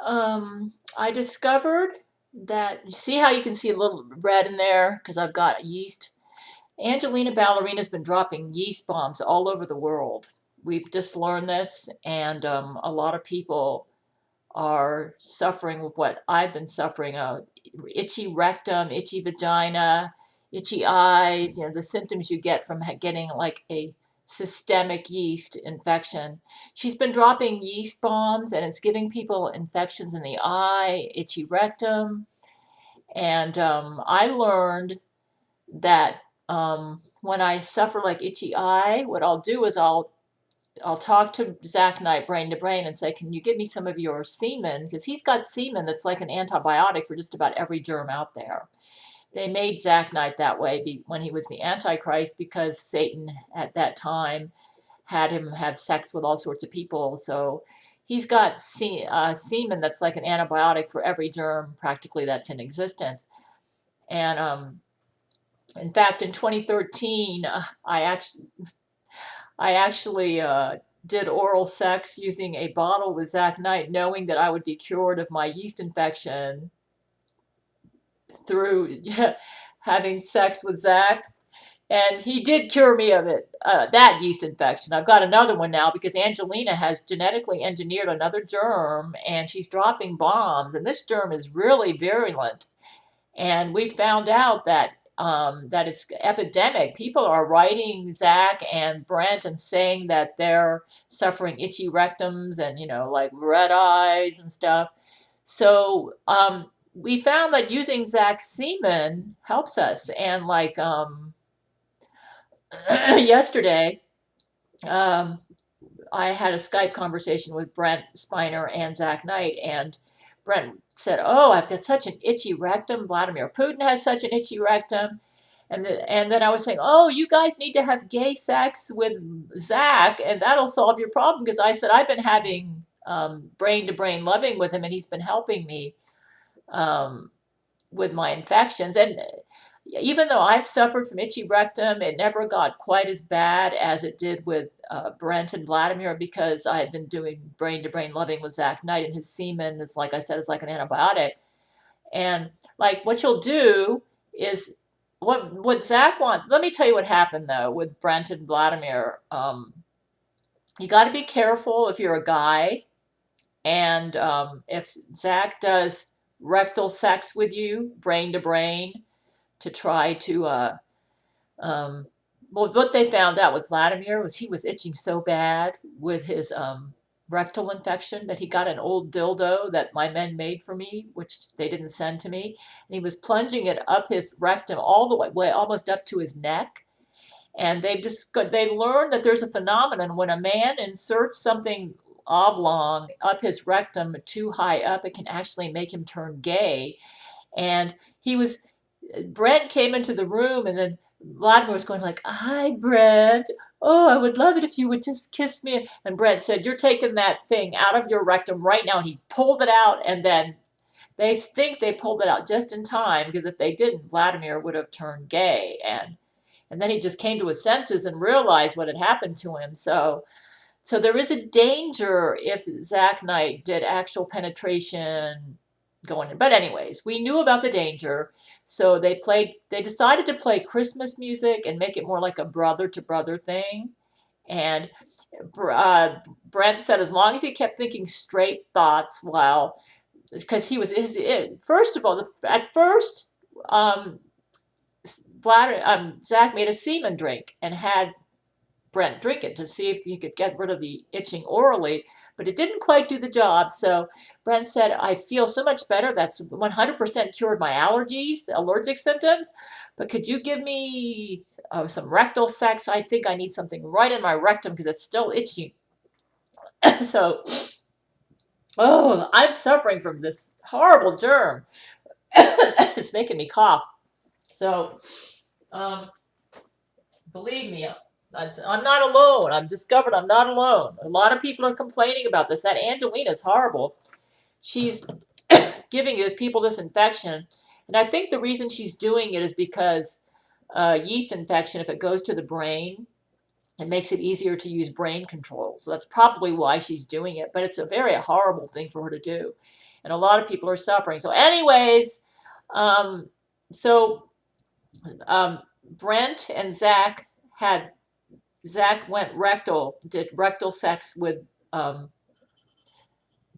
I discovered that, see how you can see a little red in there because I've got yeast? Angelina Ballerina's been dropping yeast bombs all over the world. We've just learned this, and a lot of people are suffering with what I've been suffering of itchy rectum, itchy vagina, itchy eyes, the symptoms you get from getting like a systemic yeast infection. She's been dropping yeast bombs and it's giving people infections in the eye, itchy rectum. And I learned that when I suffer like itchy eye, what I'll do is I'll talk to Zack Knight, brain to brain, and say, "Can you give me some of your semen?" Because he's got semen that's like an antibiotic for just about every germ out there. They made Zack Knight that way when he was the Antichrist because Satan at that time had him have sex with all sorts of people. So he's got semen that's like an antibiotic for every germ practically that's in existence. And in fact, in 2013, I actually did oral sex using a bottle with Zack Knight, knowing that I would be cured of my yeast infection through having sex with Zack. And he did cure me of it, that yeast infection. I've got another one now because Angelina has genetically engineered another germ and she's dropping bombs. And this germ is really virulent. And we found out that it's epidemic. People are writing Zach and Brent and saying that they're suffering itchy rectums and like red eyes and stuff. So we found that using Zach's semen helps us. And like yesterday, um, I had a Skype conversation with Brent Spiner and Zach Knight, and Brent said, "Oh, I've got such an itchy rectum. Vladimir Putin has such an itchy rectum." And then I was saying, "Oh, you guys need to have gay sex with Zach, and that'll solve your problem." Because I said I've been having brain to brain loving with him, and he's been helping me um, with my infections. And even though I've suffered from itchy rectum, it never got quite as bad as it did with Brent and Vladimir because I had been doing brain to brain loving with Zach Knight, and his semen is, like I said, is like an antibiotic. And like what you'll do is what Zach wants. Let me tell you what happened though with Brent and Vladimir. You got to be careful if you're a guy, and if Zach does rectal sex with you, brain to brain, to try to um, well, what they found out with Vladimir was he was itching so bad with his rectal infection that he got an old dildo that my men made for me, which they didn't send to me. And he was plunging it up his rectum all the way almost up to his neck. And they learned that there's a phenomenon when a man inserts something oblong up his rectum too high up, it can actually make him turn gay. And he was Brent came into the room and then Vladimir was going like, "Hi, Brent. Oh, I would love it if you would just kiss me." And Brent said, "You're taking that thing out of your rectum right now." And he pulled it out, and then they think they pulled it out just in time because if they didn't, Vladimir would have turned gay. And then he just came to his senses and realized what had happened to him. So there is a danger if Zack Knight did actual penetration going in. But anyways, we knew about the danger. So they decided to play Christmas music and make it more like a brother to brother thing. And uh, Brent said as long as he kept thinking straight thoughts while, because first of all, at first, um, Zach made a semen drink and had Brent drink it to see if he could get rid of the itching orally, but it didn't quite do the job. So Brent said, "I feel so much better. That's 100% cured my allergic symptoms. But could you give me some rectal sex? I think I need something right in my rectum because it's still itchy." So, oh, I'm suffering from this horrible germ. It's making me cough. So, um, believe me, I'm not alone. I've discovered I'm not alone. A lot of people are complaining about this. That Angelina is horrible. She's giving people this infection. And I think the reason she's doing it is because yeast infection, if it goes to the brain, it makes it easier to use brain control. So that's probably why she's doing it. But it's a very horrible thing for her to do. and a lot of people are suffering. So anyways, um, so Brent and Zack went rectal, did rectal sex with um,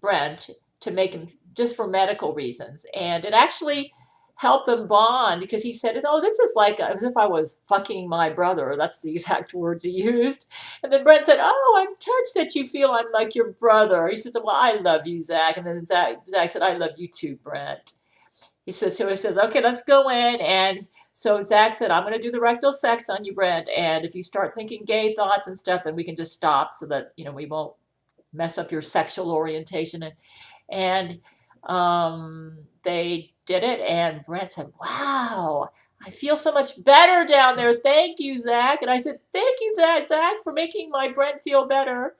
Brent to make him, just for medical reasons. And it actually helped them bond because he said, oh, this is like as if I was fucking my brother. That's the exact words he used. And then Brent said, oh, I'm touched that you feel I'm like your brother. He says, well, I love you, Zack. And then Zack said, I love you too, Brent. He says, okay, let's go in. And so Zack said, I'm going to do the rectal sex on you, Brent. And if you start thinking gay thoughts and stuff, then we can just stop so that, we won't mess up your sexual orientation. And they did it. And Brent said, wow, I feel so much better down there. Thank you, Zack. And I said, thank you, Zack, for making my Brent feel better.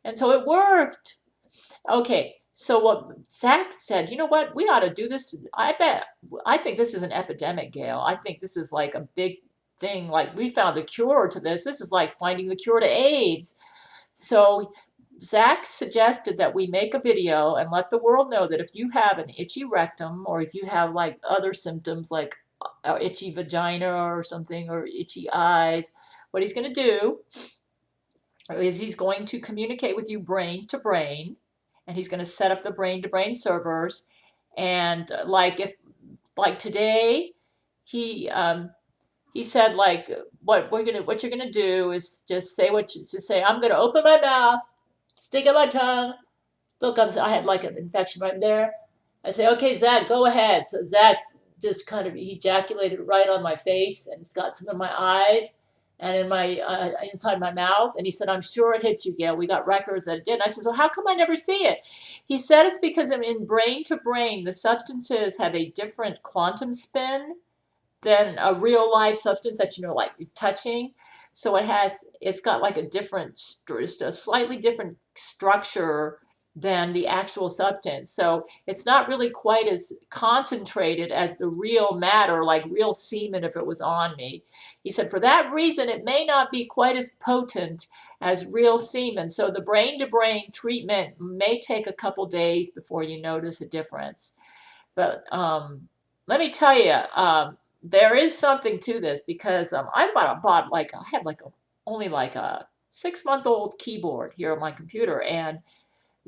And so it worked. Okay, so what Zack said, you know what, we ought to do this. I think this is an epidemic, Gail. I think this is like a big thing. Like we found the cure to this. This is like finding the cure to AIDS. So Zack suggested that we make a video and let the world know that if you have an itchy rectum or if you have like other symptoms like itchy vagina or something or itchy eyes, what he's going to do is he's going to communicate with you brain to brain, and he's going to set up the brain to brain servers. And like today, he said like what you're gonna do is just say I'm gonna open my mouth, stick out my tongue. Look, I had like an infection right there. I say, okay, Zack, go ahead. So Zack just kind of ejaculated right on my face, and it's got some in my eyes and in my inside my mouth. And he said, I'm sure it hit you, Gail. We got records that it did. And I said, well, how come I never see it? He said it's because in brain to brain, the substances have a different quantum spin than a real life substance that like you're touching. So it's got like a slightly different structure than the actual substance. So it's not really quite as concentrated as the real matter, like real semen if it was on me. He said for that reason, it may not be quite as potent as real semen. So the brain-to-brain treatment may take a couple days before you notice a difference. But let me tell you, there is something to this because I had only like a 6-month-old keyboard here on my computer, and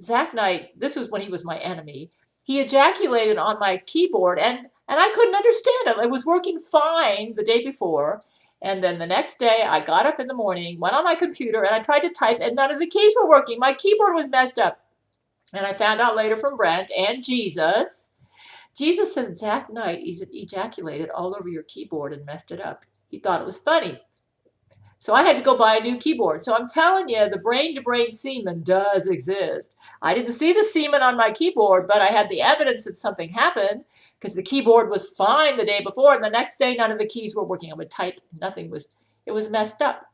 Zack Knight, this was when he was my enemy, he ejaculated on my keyboard, and I couldn't understand it. It was working fine the day before, and then the next day I got up in the morning, went on my computer, and I tried to type, and none of the keys were working. My keyboard was messed up. And I found out later from Brent and Jesus said Zack Knight ejaculated all over your keyboard and messed it up. He thought it was funny. So I had to go buy a new keyboard. So I'm telling you, the brain-to-brain semen does exist. I didn't see the semen on my keyboard, but I had the evidence that something happened because the keyboard was fine the day before, and the next day none of the keys were working. I would type, it was messed up.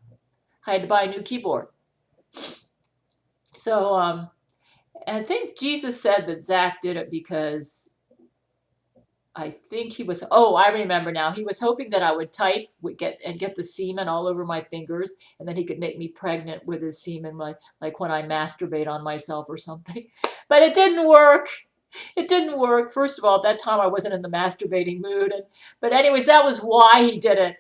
I had to buy a new keyboard. So I think Jesus said that Zack did it because I think he was, I remember now. He was hoping that I would type, get the semen all over my fingers, and then he could make me pregnant with his semen, like when I masturbate on myself or something. But it didn't work. It didn't work. First of all, at that time I wasn't in the masturbating mood. But anyways, that was why he did it.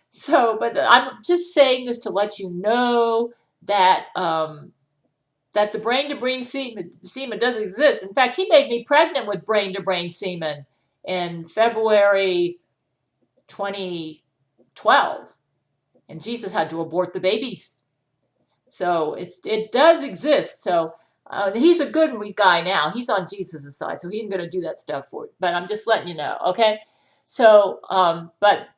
So, but I'm just saying this to let you know that that the brain-to-brain semen does exist. In fact, he made me pregnant with brain-to-brain semen in February 2012, and Jesus had to abort the babies. So it does exist. So he's a good guy now. He's on Jesus' side, so he ain't gonna do that stuff for you. But I'm just letting you know, okay? So, but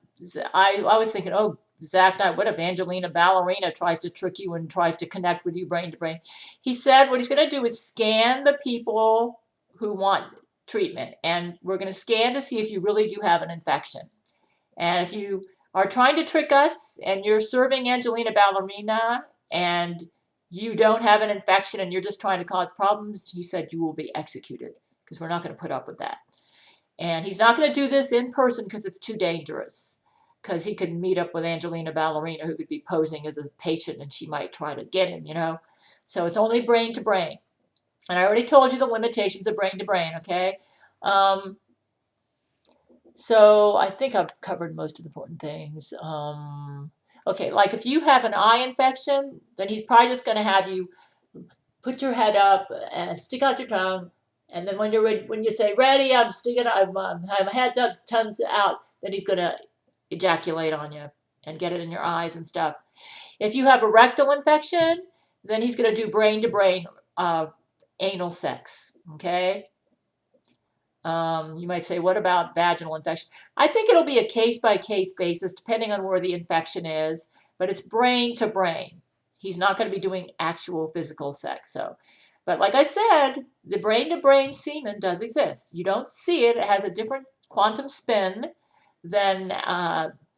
I was thinking, oh, Zack Knight, what if Angelina Ballerina tries to trick you and tries to connect with you brain to brain? He said what he's going to do is scan the people who want treatment, and we're going to scan to see if you really do have an infection. And if you are trying to trick us and you're serving Angelina Ballerina and you don't have an infection and you're just trying to cause problems, he said you will be executed because we're not going to put up with that. And he's not going to do this in person because it's too dangerous. Because he could meet up with Angelina Ballerina, who could be posing as a patient, and she might try to get him, So it's only brain to brain. And I already told you the limitations of brain to brain, okay? Um, so I think I've covered most of the important things. Okay, like if you have an eye infection, then he's probably just going to have you put your head up and stick out your tongue. And then when you're ready, when you say ready, I'm sticking, my head's up, tongue's out, then he's going to ejaculate on you and get it in your eyes and stuff. If you have a rectal infection, then he's going to do brain to brain anal sex. Okay. You might say, what about vaginal infection? I think it'll be a case by case basis depending on where the infection is, but it's brain to brain. He's not going to be doing actual physical sex. So, but like I said, the brain to brain semen does exist. You don't see it. It has a different quantum spin than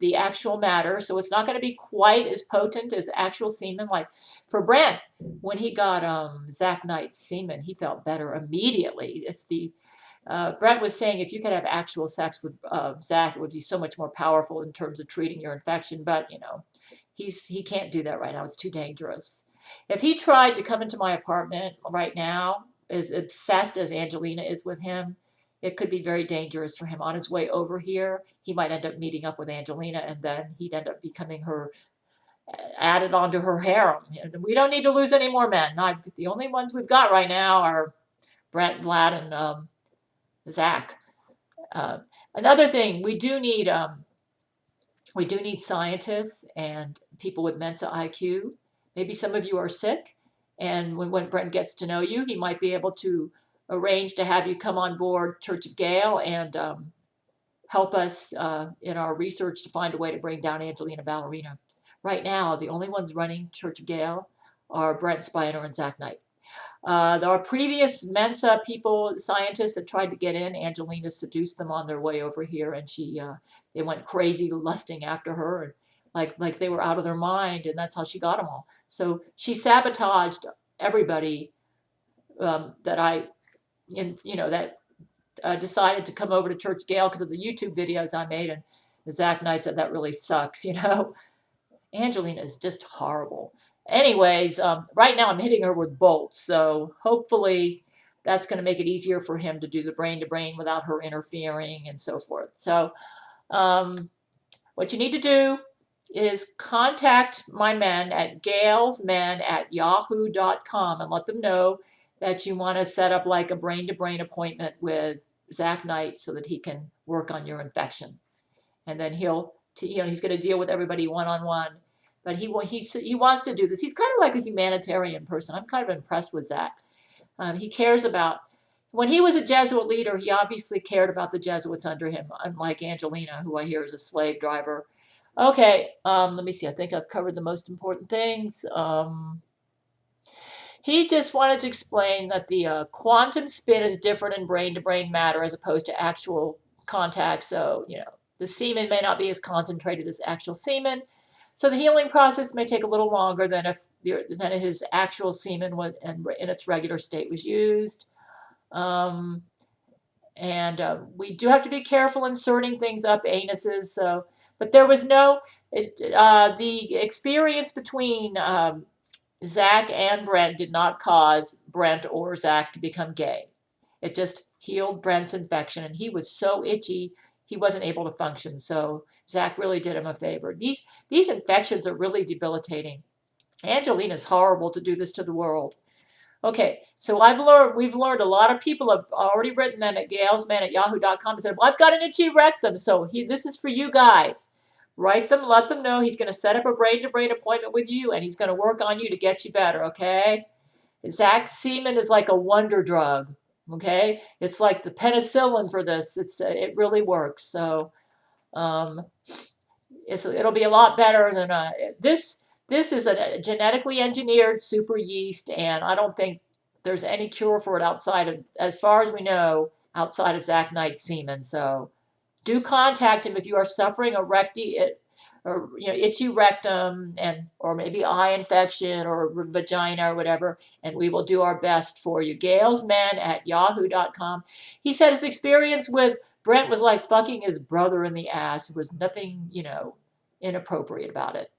the actual matter. So it's not going to be quite as potent as actual semen. Like for Brent, when he got Zack Knight's semen, he felt better immediately. It's the Brent was saying if you could have actual sex with Zack, it would be so much more powerful in terms of treating your infection. But you know, he can't do that right now. It's too dangerous. If he tried to come into my apartment right now, as obsessed as Angelina is with him, it could be very dangerous for him. On his way over here, he might end up meeting up with Angelina, and then he'd end up becoming her added onto her harem. And we don't need to lose any more men. The only ones we've got right now are Brent, Vlad, and Zack. Another thing, we do need scientists and people with Mensa IQ. Maybe some of you are sick, and when Brent gets to know you, he might be able to arrange to have you come on board Church of Gail and help us in our research to find a way to bring down Angelina Ballerina. Right now, the only ones running Church of Gail are Brent Spiner and Zack Knight. There are previous Mensa people, scientists that tried to get in. Angelina seduced them on their way over here, and they went crazy lusting after her, and like they were out of their mind, and that's how she got them all. So she sabotaged everybody that decided to come over to Church Gail because of the YouTube videos I made, and Zack Knight said that really sucks, you know. Angelina is just horrible. Anyways, right now I'm hitting her with bolts, so hopefully that's going to make it easier for him to do the brain to brain without her interfering and so forth. So what you need to do is contact my men at gailsmen@yahoo.com and let them know that you want to set up like a brain to brain appointment with Zack Knight so that he can work on your infection. And then he's going to deal with everybody one-on-one. But he wants to do this. He's kind of like a humanitarian person. I'm kind of impressed with Zack. He cares about, when he was a Jesuit leader, he obviously cared about the Jesuits under him, unlike Angelina, who I hear is a slave driver. Okay, let me see. I think I've covered the most important things. He just wanted to explain that the quantum spin is different in brain-to-brain matter as opposed to actual contact. So, you know, the semen may not be as concentrated as actual semen. So the healing process may take a little longer than if his actual semen was in its regular state was used. We do have to be careful inserting things up anuses. So, but there was the experience between Zack and Brent did not cause Brent or Zack to become gay. It just healed Brent's infection, and he was so itchy he wasn't able to function. So Zack really did him a favor. These infections are really debilitating. Angelina's horrible to do this to the world. Okay, so we've learned a lot of people have already written them at gailsmen@yahoo.com and said, well, I've got an itchy rectum, so this is for you guys. Write them, let them know he's going to set up a brain-to-brain appointment with you, and he's going to work on you to get you better, okay? Zack's semen is like a wonder drug, okay? It's like the penicillin for this. It really works. So it'll be a lot better than this. This is a genetically engineered super yeast, and I don't think there's any cure for it outside of, as far as we know, outside of Zack Knight's semen. So do contact him if you are suffering a itchy rectum or maybe eye infection or vagina or whatever, and we will do our best for you. gailsmen@yahoo.com. He said his experience with Brent was like fucking his brother in the ass. There was nothing, inappropriate about it.